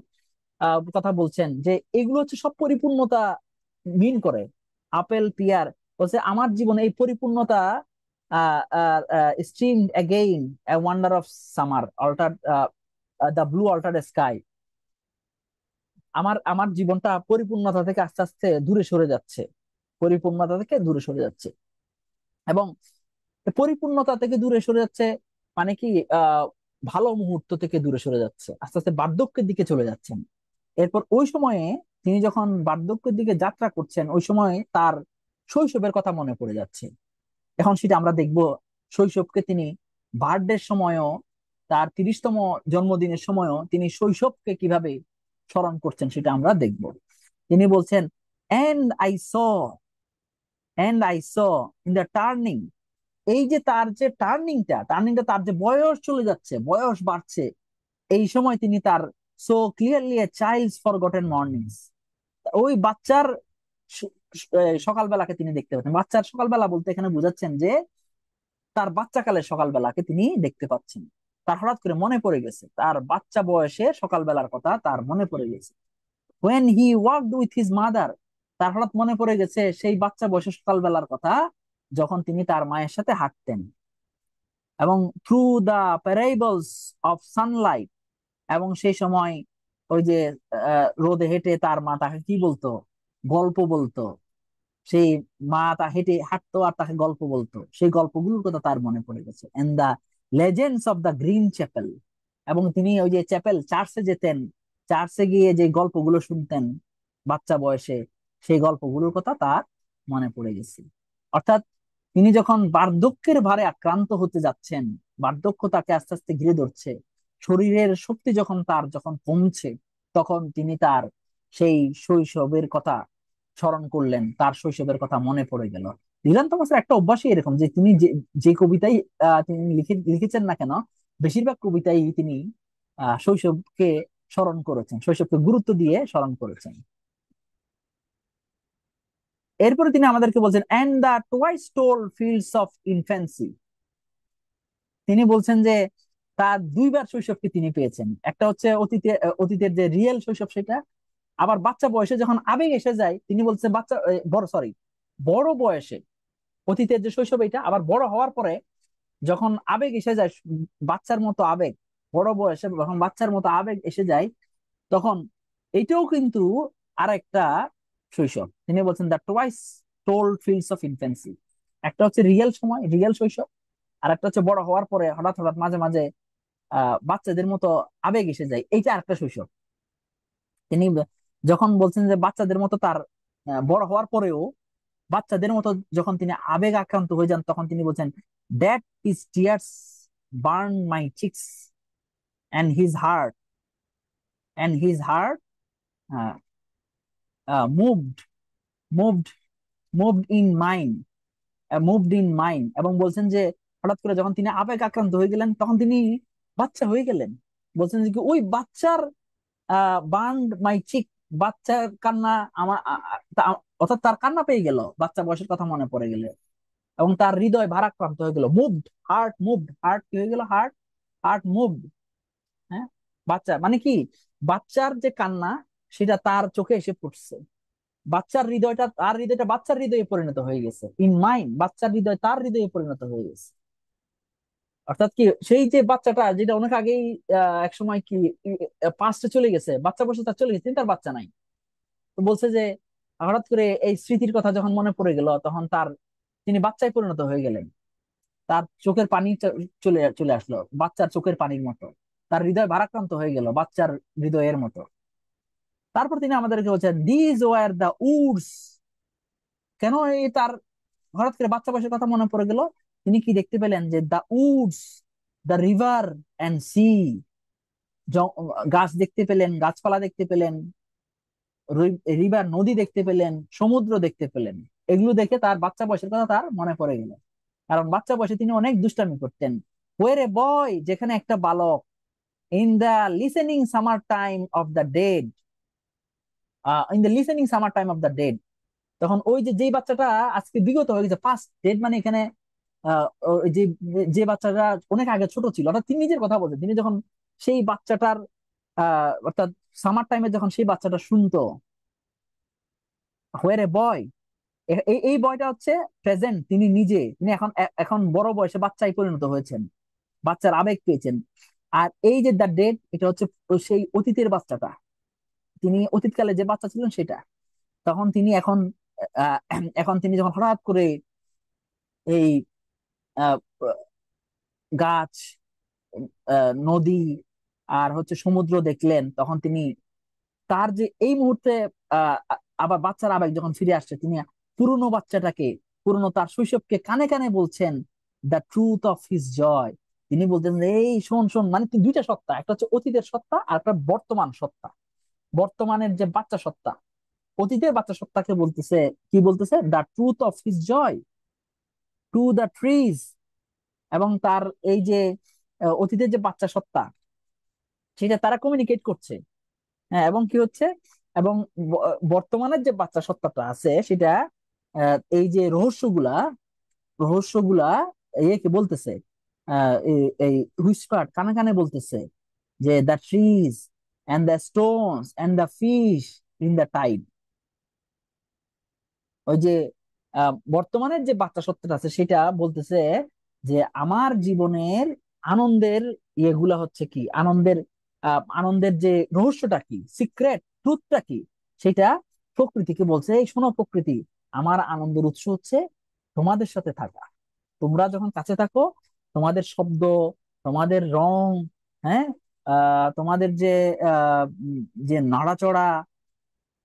কথা বলছেন যে এগুলো হচ্ছে সব পরিপূর্ণতা মিন করে। আপেল, পিয়ার, বলছে আমার জীবনে এই পরিপূর্ণতা, stream again a wonder of summer alter the blue alter sky, আমার আমার জীবনটা পরিপূর্ণতা থেকে আস্তে আস্তে দূরে সরে যাচ্ছে, পরিপূর্ণতা থেকে দূরে সরে যাচ্ছে। এবং পরিপূর্ণতা থেকে দূরে সরে যাচ্ছে মানে কি, আহ ভালো মুহূর্ত থেকে দূরে সরে যাচ্ছে, আস্তে আস্তে বার্ধক্যের দিকে চলে যাচ্ছেন। এরপর ওই সময়ে তিনি যখন বার্ধক্যের দিকে যাত্রা করছেন, ওই সময় তার শৈশবের কথা মনে পড়ে যাচ্ছে। এখন সেটা আমরা দেখব, শৈশবকে তিনি বার্থডের সময়ও, তার 30তম জন্মদিনের সময়ও তিনি শৈশবকে কিভাবে স্মরণ করছেন সেটা আমরা দেখব। তিনি বলছেন, and I saw and I saw in the turning, এই যে তার যে টার্নিংটা, তার যে বয়স চলে যাচ্ছে, বয়স বাড়ছে, এই সময় তিনি তার so clearly a child's forgotten mornings, ওই বাচ্চার সকালবেলাকে তিনি দেখতে পাচ্ছেন। বাচ্চার সকালবেলা বলতে এখানে বোঝাচ্ছেন যে তার বাচ্চাকালের সকালবেলাকে তিনি দেখতে পাচ্ছেন। তার হঠাৎ করে মনে পড়ে গেছে তার বাচ্চা বয়সে সকালবেলার কথা, তার মনে পড়ে গেছে। when he walked with his mother, তার হঠাৎ মনে পড়ে গেছে সেই বাচ্চা বয়সে সকালবেলার কথা, যখন তিনি তার মায়ের সাথে হাঁটতেন। এবং থ্রু দা প্যারাবলস অফ সানলাইট, এবং সেই সময় ওই যে রোদে হেঁটে তার মা তাকে কি বলতো, গল্প বলতো। সেই মা তা হেঁটে হাঁটতো আর তাকে গল্প বলতো, সেই গল্পগুলোর কথা তার মনে পড়ে গেছে। And the legends of the green chapel, এবং তিনি ওই যে চ্যাপেল চার্চে যেতেন, চার্চে গিয়ে যে গল্পগুলো শুনতেন বাচ্চা বয়সে, সেই গল্পগুলোর কথা তার মনে পড়ে গেছে। অর্থাৎ তিনি যখন বার্ধক্যের ভারে আক্রান্ত হতে যাচ্ছেন, বার্ধক্য তাকে আস্তে আস্তে ঘিরে ধরছে, শরীরের শক্তি যখন তার যখন কমছে, তখন তিনি তার সেই শৈশবের কথা স্মরণ করলেন, তার শৈশবের কথা মনে পড়ে গেল। ডিলান থমাসের একটা অভ্যাসই এরকম যে তিনি যে যে কবিতাই তিনি লিখেছেন না কেন, বেশিরভাগ কবিতাই তিনি শৈশবকে স্মরণ করেছেন, শৈশবকে গুরুত্ব দিয়ে স্মরণ করেছেন। এরপরে তিনি আমাদেরকে বলছেন and the twice told fields of infancy, তিনি বলছেন যে তার দুইবার শৈশবকে তিনি পেয়েছেন। একটা হচ্ছে অতীতের যে রিয়েল শৈশব সেটা, আবার বাচ্চা বয়সে যখন আবেগ এসে যায় তিনি বলছে বাচ্চা বড় সরি বড় বয়সে অতীতের যে শৈশব এটা, আবার বড় হওয়ার পরে যখন আবেগ এসে যায়, বাচ্চার মতো আবেগ, বড় বয়সে যখন বাচ্চার মতো আবেগ এসে যায়, তখন এইটাও কিন্তু আরেকটা শৈশব। তিনি বলছেন the twice told fields of infancy, একটা হচ্ছে রিয়েল সময়, রিয়েল শৈশব, আর একটা হচ্ছে বড় হওয়ার পরে হঠাৎ হঠাৎ মাঝে মাঝে বাচ্চাদের মতো আবেগ এসে যায়, এইটা আরেকটা শৈশব। তিনি যখন বলছেন যে বাচ্চাদের মতো তার বড় হওয়ার পরেও বাচ্চাদের মতো যখন তিনি আবেগ আক্রান্ত হয়ে যান, তখন তিনি বলছেন that is tears burn my chicks and his heart and his heart moved moved moved in mind moved in mind, এবং বলছেন যে হঠাৎ করে যখন তিনি আবেগ আক্রান্ত হয়ে গেলেন, তখন তিনি বাচ্চা হয়ে গেলেন। বলছেন যে কি ওই বাচ্চার বার্ন মাই চিক, বাচ্চার কান্না আমার অর্থাৎ তার কান্না পেয়ে গেল, বাচ্চা বয়সের কথা মনে পড়ে গেলে, এবং তার হৃদয় ভারাক্রান্ত হয়ে গেল। মুভড হার্ট, মুভড হার্ট কি হয়ে গেল, হার্ট হার্ট মুভড। হ্যাঁ, বাচ্চা মানে কি, বাচ্চার যে কান্না সেটা তার চোখে এসে পড়ছে, বাচ্চার হৃদয়টা, তার হৃদয়টা বাচ্চার হৃদয়ে পরিণত হয়ে গেছে, ইন মাইন্ড, বাচ্চার হৃদয় তার হৃদয়ে পরিণত হয়ে গেছে। অর্থাৎ কি সেই যে বাচ্চাটা যেটা অনেক আগেই এক সময় কি পাস্টে চলে গেছে, বাচ্চা বয়সে তার চলে গেছে, কিন্তু তার বাচ্চা নাই। তো বলছে যে হঠাৎ করে এই স্মৃতির কথা যখন মনে পড়ে গেল, তখন তার তিনি বাচ্চায় পরিণত হয়ে গেলেন, তার চোখের পানি চলে চলে আসলো বাচ্চার চোখের পানির মতো, তার হৃদয় ভারাক্রান্ত হয়ে গেল বাচ্চার হৃদয়ের মতো। তারপর তিনি আমাদেরকে বলছেন দিস ওয়ার দা উডস, কেন এই তার হঠাৎ করে বাচ্চা বয়সের কথা মনে পড়ে গেল, তিনি কি দেখতে পেলেন যে the woods, the river and sea, গাছ দেখতে পেলেন, গাছপালা দেখতে পেলেন, রিভার নদী দেখতে পেলেন, সমুদ্র দেখতে পেলেন। এগুলো দেখে তার বাচ্চা বয়সের কথা তার মনে পড়ে গেল, কারণ বাচ্চা বয়সে তিনি অনেক দুষ্টামি করতেন। ওয়ের এ বয়, যেখানে একটা বালক, in the listening summertime of the dead, in the listening summertime of the dead, তখন ওই যে যেই বাচ্চাটা আজকে বিগত হয়ে গেছে, পাস্ট ডেড মানে এখানে ওই যে যে বাচ্চাটা অনেক আগে ছোট ছিল, অর্থাৎ তিনি নিজের কথা বলছেন, তিনি যখন সেই বাচ্চাটার অর্থাৎ সামার টাইমে যখন সেই বাচ্চাটা শুনতো, হোয়ার এ বয়, এই এই বয়টা হচ্ছে প্রেজেন্ট, তিনি নিজে, তিনি এখন এখন বড় বয়সে বাচ্চায় পরিণত হয়েছেন, বাচ্চার আবেগ পেয়েছেন। আর এই যে দ্য ডেড, এটা হচ্ছে সেই অতীতের বাচ্চাটা, তিনি অতীতকালে যে বাচ্চা ছিলেন সেটা। তখন তিনি এখন এখন তিনি যখন হঠাৎ করে এই আহ, গাছ, নদী আর হচ্ছে সমুদ্র দেখলেন, তখন তিনি তার যে এই মুহূর্তে আহ আবার বাচ্চার আবেগ যখন ফিরে আসছে, তিনি পুরনো বাচ্চাটাকে, পুরনো তার শৈশবকে কানে কানে বলছেন দ্য ট্রুথ অফ হিজ জয়। তিনি বলতেন যে এই শোন শোন, মানে দুইটা সত্তা, একটা হচ্ছে অতীতের সত্তা আর একটা বর্তমান সত্তা। বর্তমানের যে বাচ্চা সত্তা, অতীতের বাচ্চা সত্তাকে বলতেছে, কি বলতেছে, the truth of his joy to the trees, এবং তার এই যে অতীতের যে বাচ্চা সত্তা সেটা তারা কমিউনিকেট করছে। হ্যাঁ, এবং কি হচ্ছে, এবং বর্তমানের যে বাচ্চা সত্তাটা আছে সেটা এই যে রহস্যগুলা ইয়েকে বলতেছে, এই হুইসপার কানে কানে বলতেছে যে the trees and the stones and the fish in the tide. ওই যে বর্তমানের যে বাচ্চা সত্তাটা আছে সেটা বলতেছে যে আমার জীবনের আনন্দের ইয়েগুলা হচ্ছে কি, আনন্দের যে রহস্যটা কি, সিক্রেট ট্রুথটা কি, সেটা প্রকৃতিকে বলছে, এই শোনো প্রকৃতি, আমার আনন্দের উৎস হচ্ছে তোমাদের সাথে থাকা। তোমরা যখন কাছে থাকো, তোমাদের শব্দ, তোমাদের রং, হ্যাঁ, তোমাদের যে নাড়াচড়া,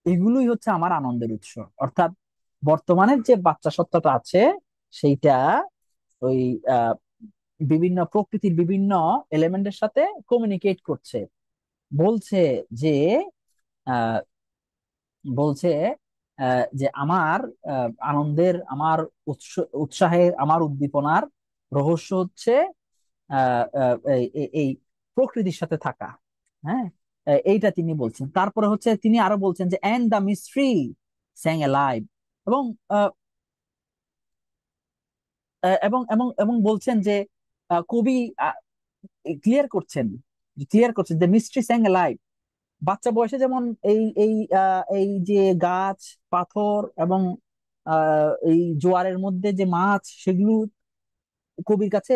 এগুলোই হচ্ছে আমার আনন্দের উৎস। অর্থাৎ বর্তমানের যে বাচ্চা সত্তাটা আছে সেইটা ওই আহ, বিভিন্ন প্রকৃতির বিভিন্ন এলিমেন্টের সাথে কমিউনিকেট করছে। বলছে যে আহ, বলছে যে আমার আনন্দের, আমার উৎসাহের, আমার উদ্দীপনার রহস্য হচ্ছে এই প্রকৃতির সাথে থাকা। হ্যাঁ, এইটা তিনি বলছেন। তারপরে হচ্ছে তিনি আরো বলছেন যে and the mystery sang live, এবং আহ, এবং এবং এবং বলছেন যে কবি ক্লিয়ার করছেন যে মিস্ট্রি স্যাং লাইভ। বাচ্চা বয়সে যেমন এই যে গাছ, পাথর এবং এই জোয়ারের মধ্যে যে মাছ, সেগুলো কবির কাছে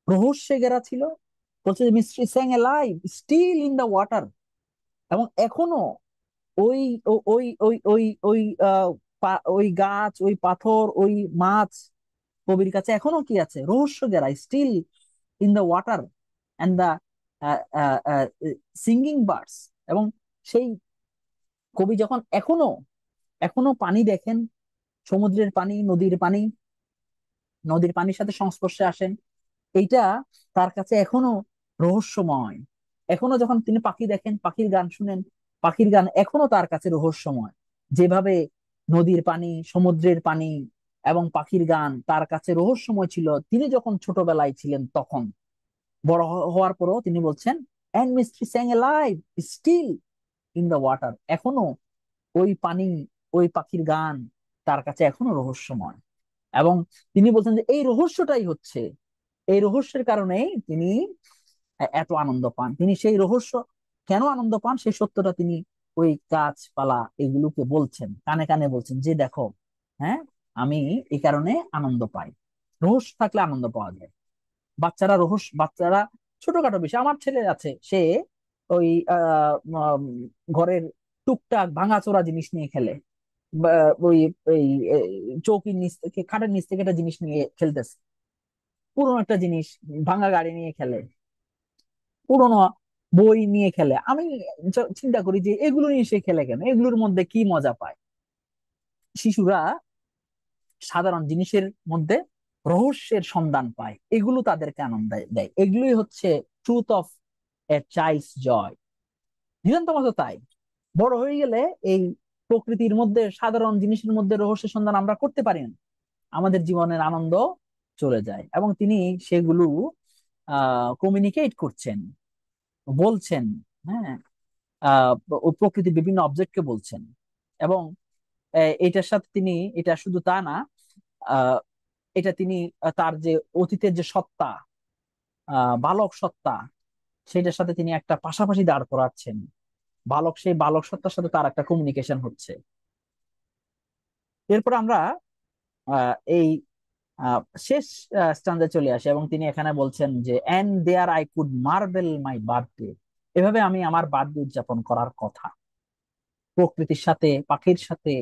রহস্যে ঘেরা ছিল। বলছে যে mystery sang live still in the water, এবং এখনো ওই ওই ওই ওই ওই ওই গাছ, ওই পাথর, ওই মাছ কবির কাছে এখনো কি আছে, রহস্য যারা still in the water and the singing birds. এবং সেই কবি যখন এখনো এখনো পানি দেখেন, সমুদ্রের পানি, নদীর পানির সাথে সংস্পর্শে আসেন, এইটা তার কাছে এখনো রহস্যময়। এখনো যখন তিনি পাখি দেখেন, পাখির গান শুনেন, পাখির গান এখনো তার কাছে রহস্যময়। যেভাবে নদীর পানি, সমুদ্রের পানি এবং পাখির গান তার কাছে রহস্যময় ছিল তিনি যখন ছোটবেলায় ছিলেন, তখন বড় হওয়ার পরও তিনি বলছেন and mystery sang live still in the water, এখনো ওই পানি, ওই পাখির গান তার কাছে এখনো রহস্যময়। এবং তিনি বলছেন যে এই রহস্যের কারণেই তিনি এত আনন্দ পান। তিনি সেই রহস্য, কেন আনন্দ পান সেই সত্যটা তিনি ওই গাছপালা এগুলোকে বলছেন, কানে কানে বলছেন যে দেখো, হ্যাঁ, আমি এই কারণে আনন্দ পাই। রহস্য থাকলে আনন্দ পাওয়া যায়। বাচ্চারা ছোটখাটো বিষয়, আমার ছেলে আছে, সে ওই ঘরের টুকটাক ভাঙাচোরা জিনিস নিয়ে খেলে, বা ওই এই চৌকির নিচ থেকে, খাটের নিচ থেকে একটা জিনিস নিয়ে খেলতেছে, পুরোনো একটা জিনিস, ভাঙা গাড়ি নিয়ে খেলে, পুরোনো বই নিয়ে খেলে। আমি চিন্তা করি যে এগুলো নিয়ে সে খেলে কেন, এগুলোর মধ্যে কি মজা পায়? শিশুরা সাধারণ জিনিসের মধ্যে রহস্যের সন্ধান পায়, এগুলো তাদেরকে আনন্দ দেয়। এগুলোই হচ্ছে ট্রুথ অফ এ চাইল্ডস জয়। নিতান্ত মতো তাই, বড় হয়ে গেলে এই প্রকৃতির মধ্যে, সাধারণ জিনিসের মধ্যে রহস্যের সন্ধান আমরা করতে পারি না, আমাদের জীবনের আনন্দ চলে যায়। এবং তিনি সেগুলো কমিউনিকেট করছেন, বলছেন। হ্যাঁ, আহ ও প্রকৃতির বিভিন্ন অবজেক্টকে বলছেন। এবং এটার সাথে তিনি, এটা শুধু তা না, আহ এটা তিনি তার যে অতীতের যে সত্তা, বালক সত্তা, সেটার সাথে তিনি একটা পাশাপাশি দাঁড় করাচ্ছেন। সেই বালক সত্তার সাথে তার একটা কমিউনিকেশন হচ্ছে। এরপর আমরা এই আহ, শেষ স্ট্যান্ডে চলে আসি, এবং তিনি এখানে বলছেন যে and there I could marvel my birthday, এভাবে আমি আমার বার্থডে উদযাপন করার কথা, প্রকৃতির সাথে, পাখির সাথে,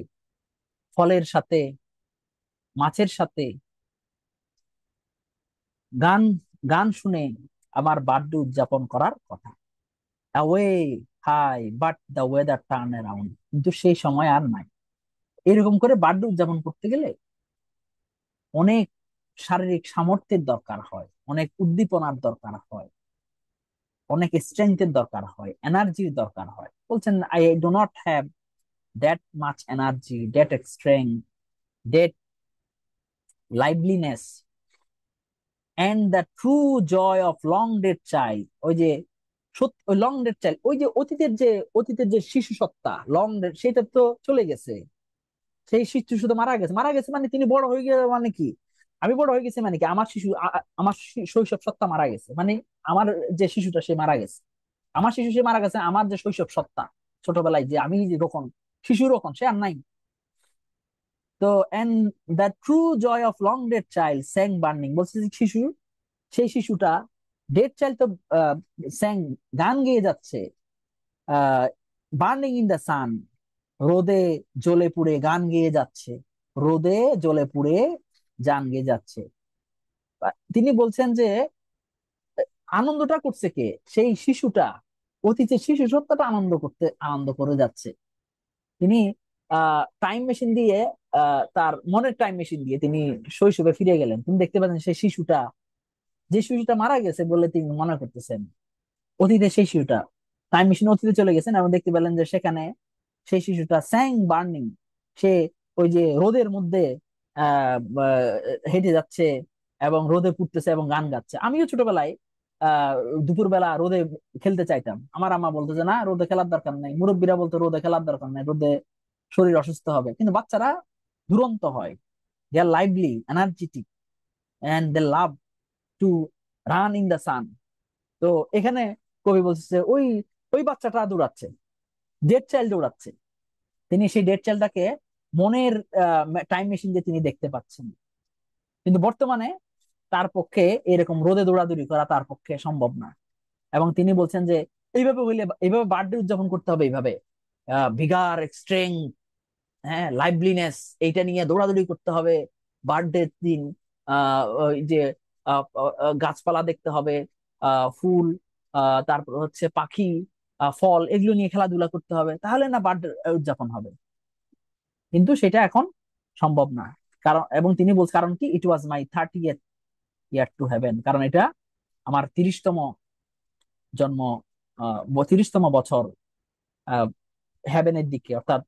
ফলের সাথে, মাছের সাথে গান গান শুনে আমার বার্থডে উদযাপন করার কথা। Away high but the weather turn around, কিন্তু সেই সময় আর নাই। এরকম করে বার্থডে উদযাপন করতে গেলে অনেক শারীরিক সামর্থ্যের দরকার হয়, অনেক উদ্দীপনার দরকার হয়, অনেক স্ট্রেংথের দরকার হয়, এনার্জির দরকার হয়। বলছেন I do not have that much energy, that strength, that liveliness and the true joy of long dead child. ওই যে ওই লং ডেড চাইল্ড, ওই যে অতীতের যে শিশু সত্তা, লং ডেড, সেটা তো চলে গেছে। সেই শিশু শুধু মারা গেছে, মারা গেছে মানে তিনি বড় হয়ে গেছে মানে কি, আমি বড় হয়ে গেছি মানে কি, আমার আমার শৈশব সত্তা মারা গেছে, মানে আমার যে শিশুটা সে মারা গেছে, আমার শিশু সে মারা গেছে, আমার যে শৈশব সত্তা ছোটবেলায় যে আমি যে রকম শিশু রকম সে আর নাই। তো and the true joy of long dead child sang burning, বলছে যে শিশু, সেই শিশুটা, ডেড চাইল্ড তো স্যাং, গান গেয়ে যাচ্ছে, বার্নিং ইন দ্য সান, রোদে জ্বলে পুড়ে গান গেয়ে যাচ্ছে, রোদে জ্বলে পুড়ে গান গেয়ে যাচ্ছে। তিনি বলছেন যে আনন্দটা করছে কে, সেই শিশুটা, অতীতের শিশু সত্তাটা আনন্দ করে যাচ্ছে। তিনি টাইম মেশিন দিয়ে, তার মনের টাইম মেশিন দিয়ে তিনি শৈশবে ফিরে গেলেন। তিনি দেখতে পাচ্ছেন সেই শিশুটা, যে শিশুটা মারা গেছে বলে তিনি মনে করতেছেন, অতীতে সেই শিশুটা, টাইম মেশিন অতীতে চলে গেছেন এবং দেখতে পেলেন যে সেখানে সেই শিশুটা স্যাং বার্নিং, সে ওই যে রোদের মধ্যে হেঁটে যাচ্ছে এবং রোদে পুড়তেছে এবং গান গাচ্ছে। আমিও ছোটবেলায় আহ দুপুরবেলা রোদে খেলতে চাইতাম, আমার আম্মা বলতো যে না, রোদে খেলার দরকার নাই, মুরব্বীরা বলতো রোদে খেলার দরকার নাই, রোদে শরীর অসুস্থ হবে। কিন্তু বাচ্চারা দুরন্ত হয়, they are lively, energetic, and they love to run in the sun. তো এখানে কবি বলছে ওই ওই বাচ্চাটা দৌড়াচ্ছে, ডেড চাইল্ড দৌড়াচ্ছে, তিনি সেই ডেড চাইল্ডটাকে মনের টাইম মেশিন দিয়ে তিনি দেখতে পাচ্ছেন। কিন্তু বর্তমানে তার পক্ষে এরকম রোদে দৌড়াদৌড়ি করা তার পক্ষে সম্ভব না। এবং তিনি বলছেন যে এইভাবে হইলে, এইভাবে বার্থডে উদযাপন করতে হবে, এইভাবে ভিগার, স্ট্রেংথ, হ্যাঁ, লাইভলিনেস, এইটা নিয়ে দৌড়াদৌড়ি করতে হবে বার্থডে দিন। ওই যে গাছপালা দেখতে হবে, ফুল, তারপর হচ্ছে পাখি, ফল, এগুলো নিয়ে খেলাধুলা করতে হবে, তাহলে না বার্থডে উদযাপন হবে। কিন্তু সেটা এখন সম্ভব না। কারণ, এবং তিনি বলছেন কারণ কি, ইট ওয়াজ মাই 30th ইয়ার টু হেভেন, কারণ এটা আমার 30তম জন্ম, 30তম বছর হেভেনের দিকে, অর্থাৎ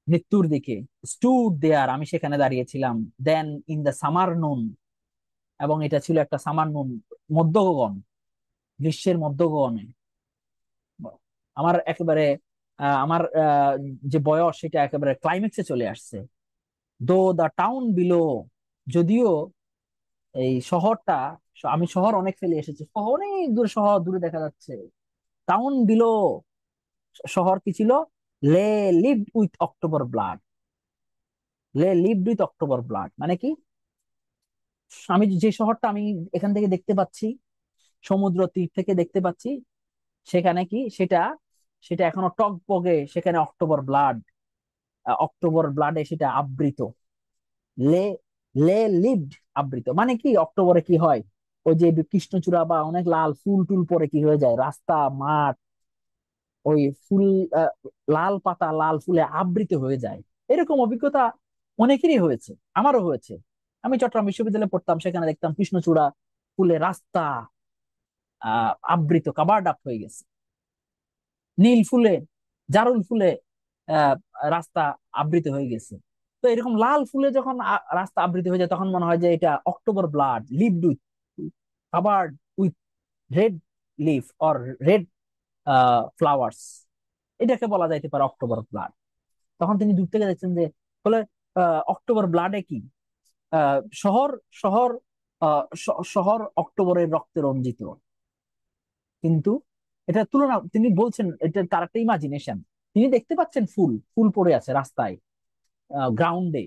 মৃত্যুর দিকে। স্টুড দেয়ার, আমি সেখানে দাঁড়িয়েছিলাম, দেন ইন দ্য সামার নুন, এবং এটা ছিল একটা সামার নুন, মধ্যগগন, গ্রীষ্মের মধ্যগগনে। আমার একেবারে আমার যে বয়স সেটা একেবারে ক্লাইম্যাক্সে চলে আসছে। দো দ্য টাউন বিলো, যদিও এই শহরটা, আমি শহর অনেক ফেলে এসেছি, শহর অনেক দূরে, শহর দূরে দেখা যাচ্ছে, টাউন বিলো, শহর কি ছিল, লে লিভড উইথ অক্টোবর ব্লাড, লে লিভড উইথ অক্টোবর ব্লাড মানে কি, আমি যে শহরটা আমি এখান থেকে দেখতে পাচ্ছি, সমুদ্র তীর থেকে দেখতে পাচ্ছি, সেখানে কি সেটা, সেটা এখনো টকবগে, সেখানে অক্টোবর ব্লাড, অক্টোবর ব্লাডে সেটা আবৃত। লে লে লিভড, আবৃত মানে কি, অক্টোবরে কি হয়, ওই যে কৃষ্ণচূড়া বা অনেক লাল ফুল টুল পরে কি হয়ে যায়, রাস্তা মাঠ, ওই ফুল, আহ, লাল পাতা লাল ফুলে আবৃত হয়ে যায়। এরকম অভিজ্ঞতা অনেকেরই হয়েছে, আমারও হয়েছে। আমি চট্টগ্রাম বিশ্ববিদ্যালয়ে পড়তাম, সেখানে দেখতাম কৃষ্ণচূড়া ফুলে রাস্তা আবৃত, কাভার্ড আপ হয়ে গেছে, নীল ফুলে, জারুল ফুলে আহ রাস্তা আবৃত হয়ে গেছে। তো এরকম লাল ফুলে যখন রাস্তা আবৃত হয়ে যায়, তখন মনে হয় যে এটা October blood, lived with, covered with red leaf or red flowers, এটাকে বলা যাইতে পারে অক্টোবর ব্লাড। তখন তিনি দূর থেকে দেখছেন যে, বলে অক্টোবর ব্লাডে কি, শহর, শহর, শহর অক্টোবরের রক্তে রঞ্জিত। কিন্তু এটা তুলনা, তিনি বলছেন এটা তার একটা ইমাজিনেশন, তিনি দেখতে পাচ্ছেন ফুল, ফুল পড়ে আছে রাস্তায়, গ্রাউন্ডে,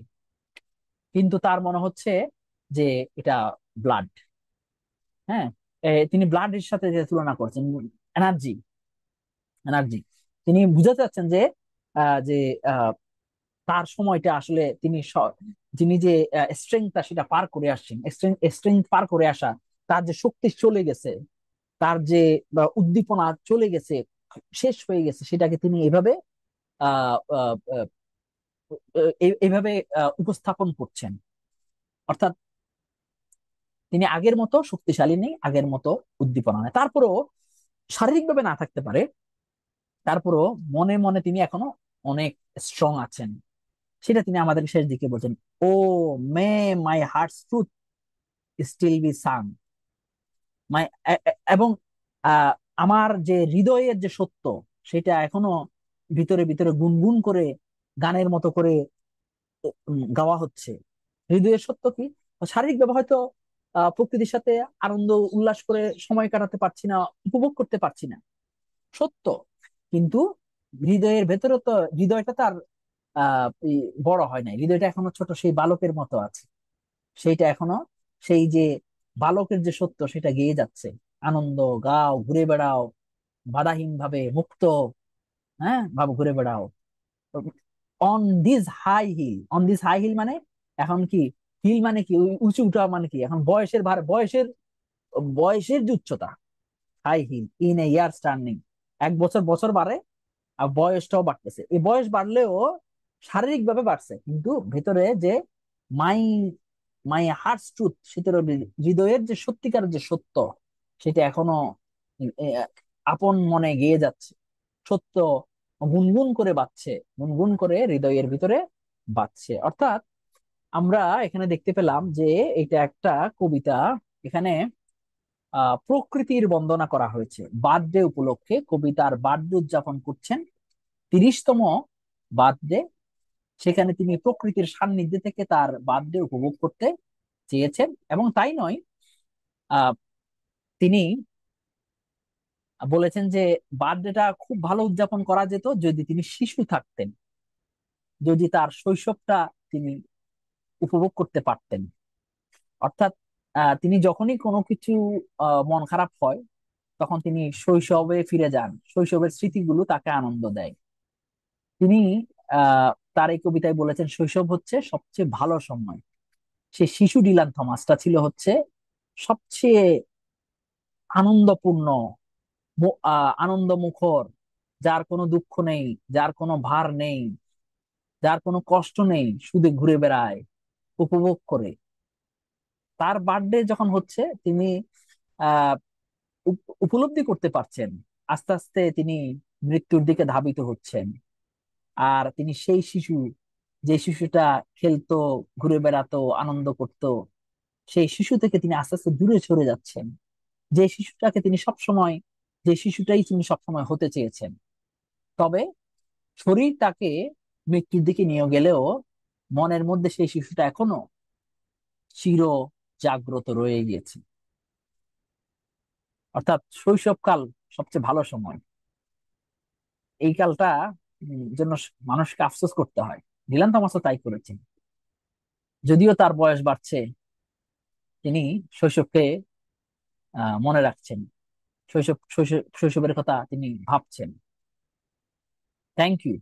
কিন্তু তার মনে হচ্ছে যে এটা ব্লাড। হ্যাঁ, তিনি ব্লাডের সাথে যে তুলনা করছেন, এনার্জি, এনার্জি, তিনি বুঝাতে চাচ্ছেন যে যে তার সময়টা আসলে তিনি যিনি যে স্ট্রেংথটা সেটা পার করে আসছেন, স্ট্রেংথ পার করে আসা, তার যে শক্তি চলে গেছে, তার যে উদ্দীপনা চলে গেছে, শেষ হয়ে গেছে, সেটাকে তিনি এইভাবে আহ আহ, আহ, এইভাবে উপস্থাপন করছেন। অর্থাৎ তিনি আগের মতো শক্তিশালী নেই, আগের মতো উদ্দীপনা নেই, তারপরেও শারীরিকভাবে না থাকতে পারে, তারপরেও মনে মনে তিনি এখনো অনেক স্ট্রং আছেন। সেটা তিনি আমাদের শেষ দিকে বলছেন, O may my heart's truth still be sung, my, এবং আহ, আমার যে হৃদয়ের যে সত্য, সেটা এখনো ভিতরে ভিতরে গুনগুন করে গানের মতো করে গাওয়া হচ্ছে। হৃদয়ের সত্য কি, শারীরিকভাবে হয়তো প্রকৃতির সাথে আনন্দ উল্লাস করে সময় কাটাতে পারছি না, উপভোগ করতে পারছি না, সত্য। কিন্তু হৃদয়ের ভেতরে তো, হৃদয়টা তার বড় হয় নাই, হৃদয়টা এখনো ছোট, সেই বালকের মতো আছে। সেইটা এখনো সেই যে বালকের যে সত্য সেটা গেয়ে যাচ্ছে। আনন্দ গাও, ঘুরে বেড়াও, বাধাহীন ভাবে মুক্ত, হ্যাঁ ভাবে ঘুরে বেড়াও on this high hill. On this high hill মানে এখন কি, হিল মানে কি, ওই উঁচু উঠা মানে কি, এখন বয়সের ভার, বয়সের বয়সের যে উচ্চতা, high hill in a year turning, এক বছর বছর বাড়ে, আর বয়সটাও বাড়তেছে। এই বয়স বাড়লেও শারীরিক ভাবে বাড়ছে, কিন্তু ভেতরে যে মাই মাই হার্টস ট্রুথ, সেটা হৃদয়ের যে সত্যিকার যে সত্য, সেটা এখনো এ, আপন মনে গেয়ে যাচ্ছে। সত্য গুনগুন করে বাজছে, গুনগুন করে হৃদয়ের ভিতরে বাজছে। অর্থাৎ আমরা এখানে দেখতে পেলাম যে এটা একটা কবিতা। এখানে প্রকৃতির বন্দনা করা হয়েছে বার্থডে উপলক্ষে। কবিতার বার্থডে উদযাপন করছেন, 30তম বার্থডে। সেখানে তিনি প্রকৃতির সান্নিধ্যে থেকে তার বার্থডে উপভোগ করতে চেয়েছেন। এবং তাই নয়, আহ তিনি বলেছেন যে বার্থডেটা খুব ভালো উদযাপন করা যেত যদি তিনি শিশু থাকতেন, যদি তার শৈশবটা তিনি উপভোগ করতে পারতেন। অর্থাৎ তিনি যখনই কোনো কিছু মন খারাপ হয়, তখন তিনি শৈশবে ফিরে যান, শৈশবের স্মৃতিগুলো তাকে আনন্দ দেয়। তিনি তার এই কবিতায় বলেছেন শৈশব হচ্ছে সবচেয়ে ভালো সময়। সে শিশু ডিলান থমাসটা ছিল হচ্ছে সবচেয়ে আনন্দপূর্ণ, আনন্দ মুখর, যার কোনো দুঃখ নেই, যার কোনো ভার নেই, যার কোনো কষ্ট নেই, শুধু ঘুরে বেড়ায়, উপভোগ করে। তার বার্থডে যখন হচ্ছে, তিনি আহ উপলব্ধি করতে পারছেন আস্তে আস্তে তিনি মৃত্যুর দিকে ধাবিত হচ্ছেন। আর তিনি সেই শিশু, যে শিশুটা খেলতো, ঘুরে বেড়াতো, আনন্দ করত, সেই শিশু থেকে তিনি আস্তে আস্তে দূরে সরে যাচ্ছেন। যে শিশুটাকে তিনি সবসময়, যে শিশুটাই তিনি সবসময় হতে চেয়েছেন। তবে শরীর তাকে মৃত্যুর দিকে নিয়ে গেলেও মনের মধ্যে সেই শিশুটা এখনো চির জাগ্রত রয়ে গিয়েছে। অর্থাৎ শৈশবকাল সবচেয়ে ভালো সময়। এই কালটা জন্য মানুষকে আফসোস করতে হয়। ডিলান থমাসও তাই করেছেন। যদিও তার বয়স বাড়ছে, তিনি শৈশবকে মনে রাখছেন, শৈশবের কথা তিনি ভাবছেন। Thank you.